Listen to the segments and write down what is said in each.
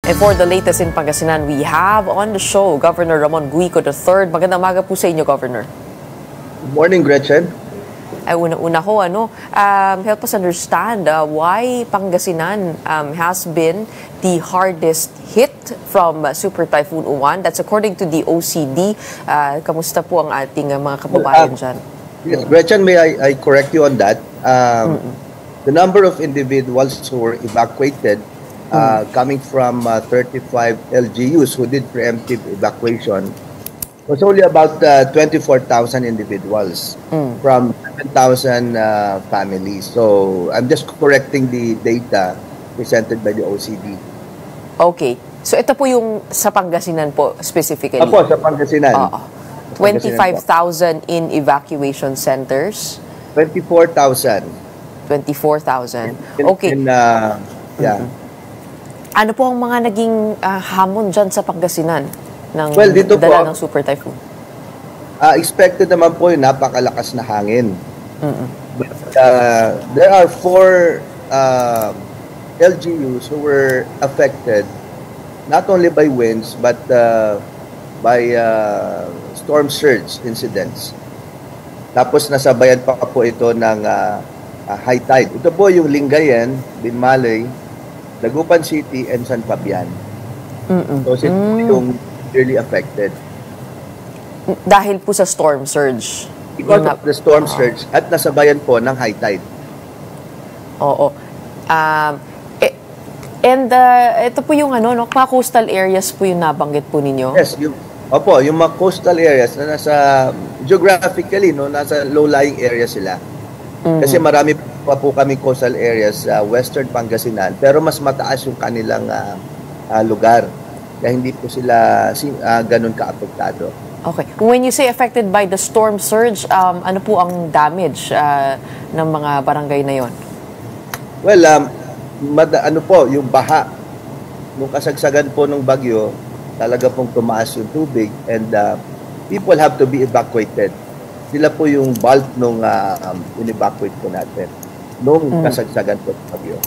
And for the latest in Pangasinan, we have on the show Governor Ramon Guico III. Magandang umaga po sa inyo, Governor. Good morning, Gretchen. Ay, una ho, help us understand why Pangasinan has been the hardest hit from Super Typhoon Uwan. That's according to the OCD. Kamusta po ang ating mga kababayan dyan? Yes, Gretchen, may I correct you on that? The number of individuals who were evacuated coming from 35 LGUs who did preemptive evacuation was only about 24,000 individuals from 7,000 families. So I'm just correcting the data presented by the OCD. Okay. So ito po yung sa Pangasinan po specifically? Apo, sa Pangasinan. 25,000 in evacuation centers? 24,000. 24,000. Okay. Yeah. Ano po ang mga naging hamon dyan sa Pangasinan ng dito dala po, ng Super Typhoon? Expected naman po yung napakalakas na hangin. But there are 4 LGUs who were affected not only by winds but by storm surge incidents. Tapos nasabayan pa po ito ng high tide. Ito po yung Lingayen, Binmalay, Dagupan City, and San Fabian. So ito yung really affected. Dahil po sa storm surge? Because of the storm surge at nasabayan po ng high tide. Oo. Ito po yung mga coastal areas po yung nabanggit po ninyo? Yes, yung mga coastal areas na nasa geographically nasa low-lying areas sila. Kasi marami pa po kami coastal areas sa Western Pangasinan pero mas mataas yung kanilang lugar kaya hindi po sila ganun ka-apektado. Okay. When you say affected by the storm surge, ano po ang damage ng mga barangay na yon? Well, yung baha, nung kasagsagan po ng bagyo, talaga pong tumaas yung tubig and people have to be evacuated. Sila po yung bulk nung in-evacuate po natin nung kasagsagan po ng bagyo.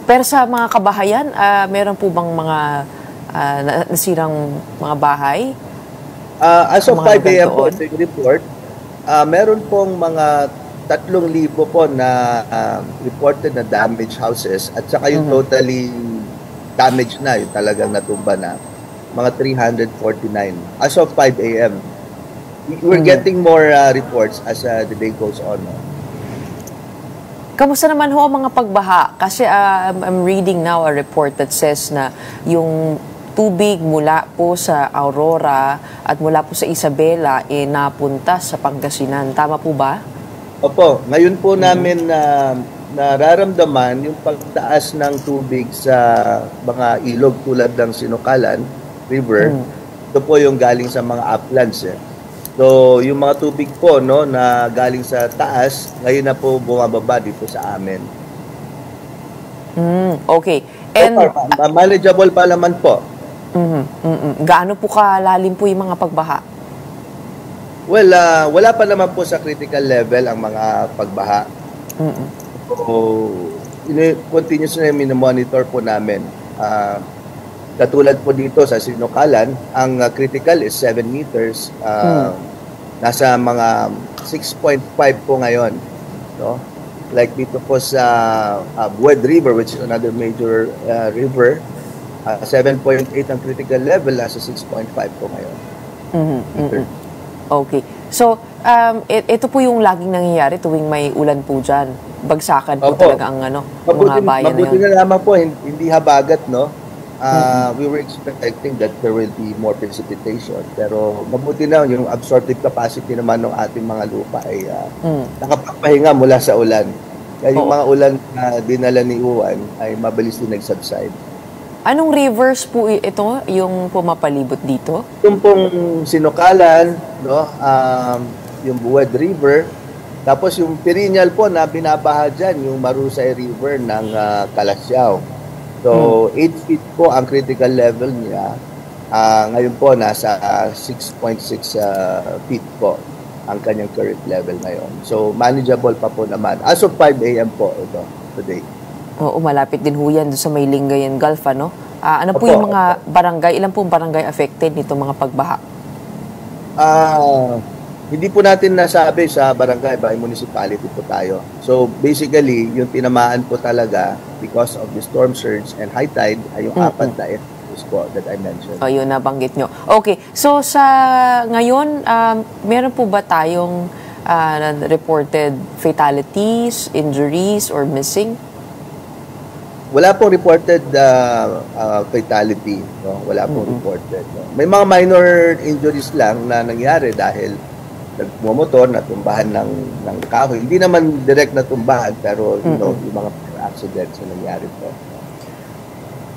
Pero sa mga kabahayan, meron po bang mga nasirang mga bahay? As of 5 a.m. po, the report, meron pong mga 3,000 po na reported na damaged houses at saka yung totally damaged na, yung talagang natumba na, mga 349 as of 5 a.m. We're getting more reports as the day goes on. Kamusta naman ho ang mga pagbaha? Kasi I'm reading now a report that says na yung tubig mula po sa Aurora at mula po sa Isabela napunta sa Pangasinan. Tama po ba? Opo. Ngayon po namin nararamdaman yung pagtaas ng tubig sa mga ilog tulad ng Sinukalan River. Ito po yung galing sa mga uplands. So, yung mga tubig po na galing sa taas, ngayon na po bumababa dito sa amin. Okay. And manageable pa naman po. Gaano po kalalim po yung mga pagbaha? Well, wala pa naman po sa critical level ang mga pagbaha. So, continuous na monitor po namin. Katulad po dito sa Sinukalan, ang critical is 7 meters. Nasa mga 6.5 po ngayon. No? Like dito po sa Buwed River, which is another major river, 7.8 ang critical level, nasa 6.5 po ngayon. Okay. So, ito po yung laging nangyayari tuwing may ulan po dyan. Bagsakan po talaga ang mga bayan na yun. Mabuti na lamang po, hindi habagat, no? We were expecting that there will be more precipitation. Pero mabuti na yung absorptive capacity naman ng ating mga lupa ay nakapagpahinga mula sa ulan. Kaya yung mga ulan na dinala ni Uwan ay mabilis din nagsubside. Anong rivers po ito yung pumapalibot dito? Yung pong Sinukalan, yung Buwed River, tapos yung perennial po na binabaha dyan, yung Marusay River ng Calasiao. So, 8 feet po ang critical level niya. Ngayon po, nasa 6.6 feet po ang kanyang current level ngayon. So, manageable pa po naman. As of 5 a.m. po ito, today. Oo, malapit din ho yan sa may Lingayen Gulf, Ano po Opo, yung mga barangay, ilan po barangay affected nitong mga pagbaha? Hindi po natin nasabi sa barangay, by municipality po tayo. So basically, yung tinamaan po talaga because of the storm surge and high tide ay yung apat na areas po that I mentioned. O, yun nabanggit nyo. Okay, so sa ngayon, meron po ba tayong reported fatalities, injuries, or missing? Wala pong reported fatality. No? Wala pong reported. No? May mga minor injuries lang na nangyari dahil nagmumotor, natumbahan ng kahoy. Hindi naman direct na tumbahan, pero you know, yung mga accidents na nangyari po.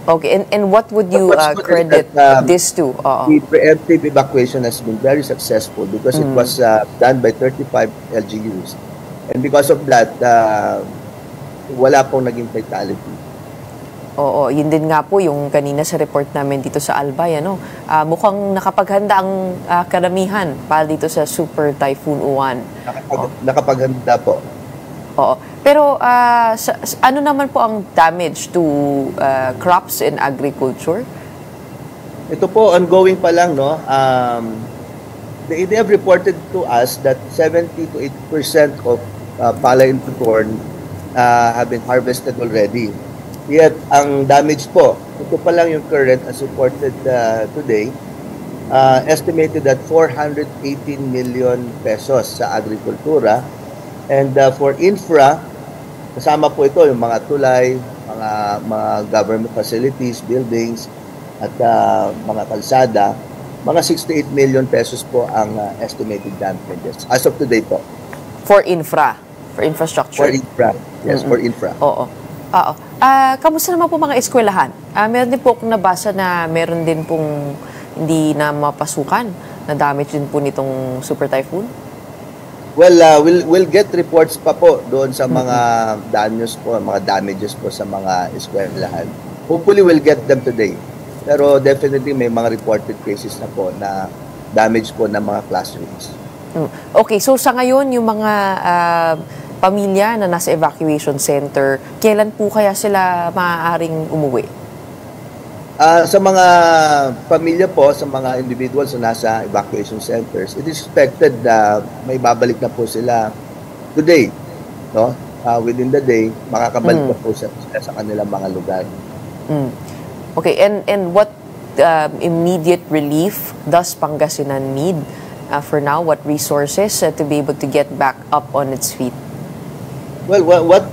Okay, and what would you credit this to? The preemptive evacuation has been very successful because it was done by 35 LGUs. And because of that, wala pong naging fatality. Oo, yun din nga po yung kanina sa report namin dito sa Albay, mukhang nakapaghanda ang karamihan para dito sa Super Typhoon Uwan. Nakapaghanda po. Oo. Pero ano naman po ang damage to crops and agriculture? Ito po, ongoing pa lang, no? They have reported to us that 70 to 80% of palay and corn have been harvested already. Yet, ang damage po, ito pa lang yung current as reported today, estimated at 418 million pesos sa agrikultura. And for infra, kasama po ito yung mga tulay, mga government facilities, buildings, at mga kalsada, mga 68 million pesos po ang estimated damages as of today po. For infra? For infrastructure? For infra. Yes, for infra. Oo. Oo. Kamusta naman po mga eskwelahan? Meron din po akong nabasa na meron din pong hindi na mapasukan na damage din po nitong Super Typhoon? Well, we'll get reports pa po doon sa mga damages po sa mga eskwelahan. Hopefully, we'll get them today. Pero definitely may mga reported cases na po na damage po ng mga classrooms. Okay, so sa ngayon yung mga pamilya na nasa evacuation center, kailan po kaya sila maaaring umuwi? Sa mga pamilya po, sa mga individuals na nasa evacuation centers, it is expected na may babalik na po sila today. No? Within the day, makakabalik na po sila sa kanilang mga lugar. Okay, and what immediate relief does Pangasinan need for now? What resources to be able to get back up on its feet? Well, what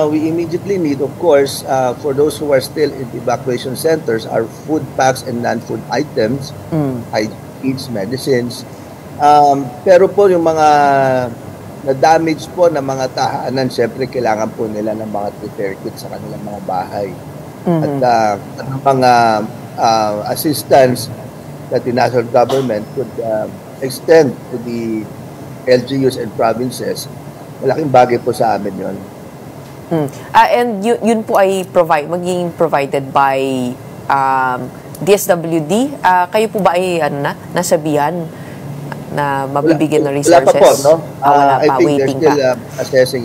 we immediately need, of course, for those who are still in evacuation centers are food packs and non-food items, hygiene, medicines. Pero po yung mga na-damage po na mga tahanan, syempre kailangan po nila ng mga repair kits sa kanilang mga bahay. At mga assistance that the national government could extend to the LGUs and provinces, malaking bagay po sa amin yun. And yun po ay magiging provided by DSWD. Kayo po ba ay nasabihan na mabibigyan ng resources? Wala pa po, no? Wala pa, I think waiting they're still assessing,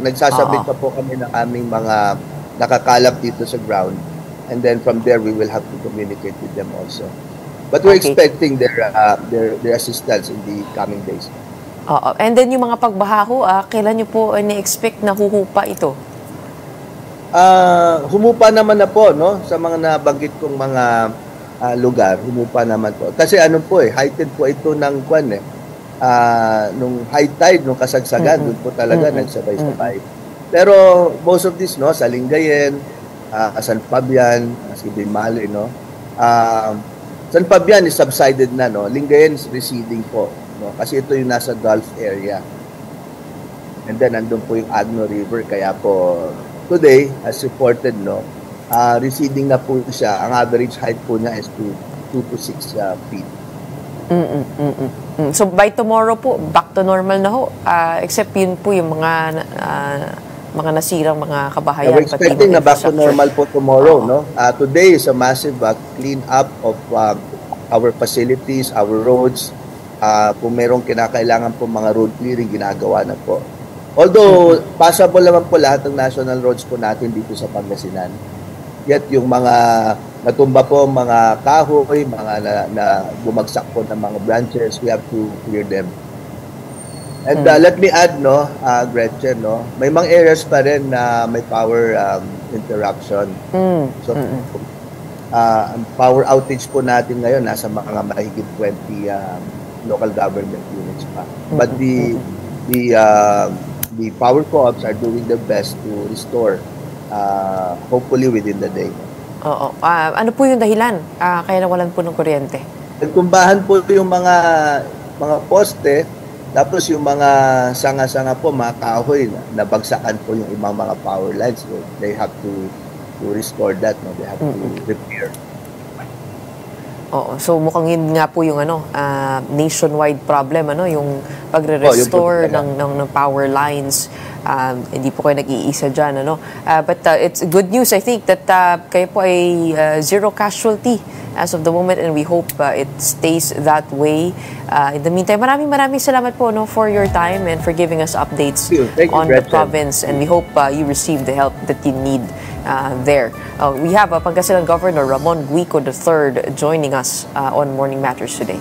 nagsasabit pa po kami ng aming mga nakakalap dito sa ground. And then from there, we will have to communicate with them also. But we're expecting their assistance in the coming days. And then yung mga pagbaha ho, kailan nyo po na-expect na huhupa ito? Humupa naman na po, no? Sa mga nabanggit kong mga lugar, humupa naman po. Kasi heightened po ito ng nung high tide, nung kasagsagan, doon po talaga nagsabay-sabay. Pero most of this, no, sa Lingayen, San Fabian, Sibimali, no? San Fabian is subsided na, no? Lingayen is receding po. No? Kasi ito yung nasa Gulf area. And then nandun po yung Agno River. Kaya po today, as reported, no, receding na po siya. Ang average height po niya is 2 to 6 feet. So by tomorrow po, back to normal na ho. Except yun po yung mga nasirang mga kabahayan. We're expecting na back to normal po tomorrow. No? Today is a massive clean up of our facilities, our roads. Kung merong kinakailangan po mga road clearing, ginagawa na po. Although, passable naman po lahat ng national roads po natin dito sa Pangasinan. Yet yung mga natumba po mga kahoy, mga na bumagsak po ng mga branches. We have to clear them. And let me add, no, Gretchen, no, may mga areas pa rin na may power interruption. So, power outage po natin ngayon nasa mga mahigit 20 local government units pa. But the power co-ops are doing their best to restore, hopefully within the day. Oo. Ano po yung dahilan kaya nawalan po ng kuryente? Nagtumbahan po yung mga poste, tapos yung mga sanga-sanga po, mga kahoy, nabagsakan po yung ibang mga power lines. So they have to restore that, no? They have to repair. Oo. So mukhang yun nga po yung nationwide problem, yung pagre-restore ng power lines. Hindi po kayo nag-iisa dyan, but it's good news, I think, that kayo po ay zero casualty as of the moment, and we hope it stays that way. In the meantime, maraming salamat po for your time and for giving us updates Thank you, on the province, and we hope you receive the help that you need there. We have Pangasinan Governor Ramon Guico III joining us on Morning Matters today.